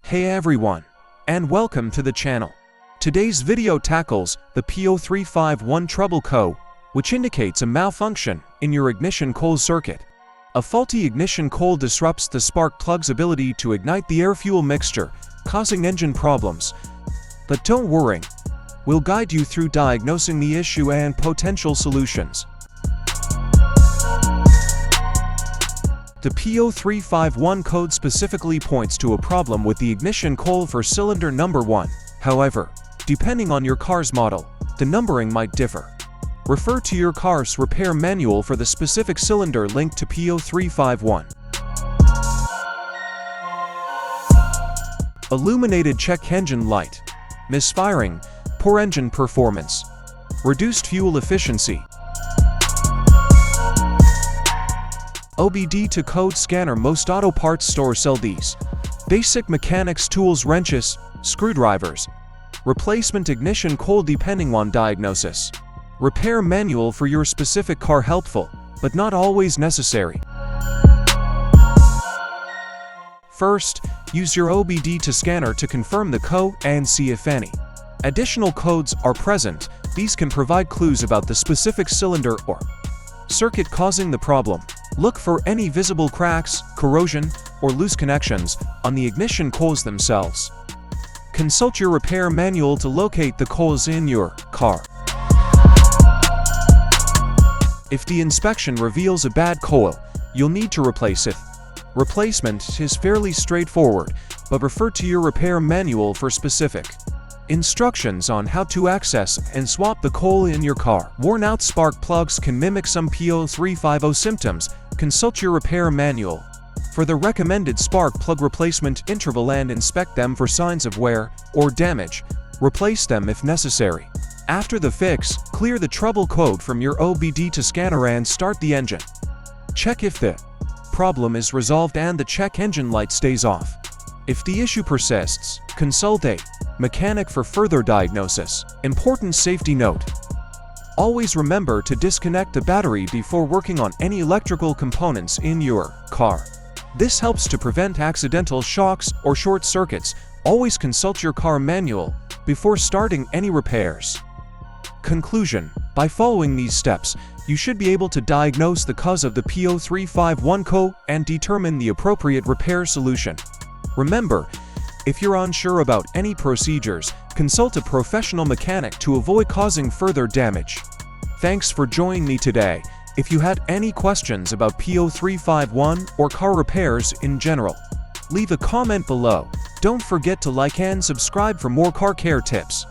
Hey everyone, and welcome to the channel. Today's video tackles the P0351 trouble code, which indicates a malfunction in your ignition coil circuit. A faulty ignition coil disrupts the spark plug's ability to ignite the air-fuel mixture, causing engine problems. But don't worry, we'll guide you through diagnosing the issue and potential solutions. The P0351 code specifically points to a problem with the ignition coil for cylinder number 1. However, depending on your car's model, the numbering might differ. Refer to your car's repair manual for the specific cylinder linked to P0351. Illuminated check engine light. Misfiring, poor engine performance. Reduced fuel efficiency. OBD-II Code Scanner. Most auto parts stores sell these. Basic mechanics tools, wrenches, screwdrivers. Replacement ignition coil depending on diagnosis. Repair manual for your specific car, helpful, but not always necessary. First, use your OBD-II scanner to confirm the code and see if any additional codes are present. These can provide clues about the specific cylinder or circuit causing the problem. Look for any visible cracks, corrosion, or loose connections on the ignition coils themselves. Consult your repair manual to locate the coils in your car. If the inspection reveals a bad coil, you'll need to replace it. Replacement is fairly straightforward, but refer to your repair manual for specific instructions on how to access and swap the coil in your car. Worn-out spark plugs can mimic some P0350 symptoms. Consult your repair manual for the recommended spark plug replacement interval and inspect them for signs of wear or damage. Replace them if necessary. After the fix, clear the trouble code from your OBD-II scanner and start the engine. Check if the problem is resolved and the check engine light stays off. If the issue persists, consult a mechanic for further diagnosis. Important safety note: always remember to disconnect the battery before working on any electrical components in your car. This helps to prevent accidental shocks or short circuits. Always consult your car manual before starting any repairs. Conclusion: by following these steps, you should be able to diagnose the cause of the P0351 code and determine the appropriate repair solution. Remember, if you're unsure about any procedures, consult a professional mechanic to avoid causing further damage. Thanks for joining me today. If you had any questions about P0351 or car repairs in general, leave a comment below. Don't forget to like and subscribe for more car care tips.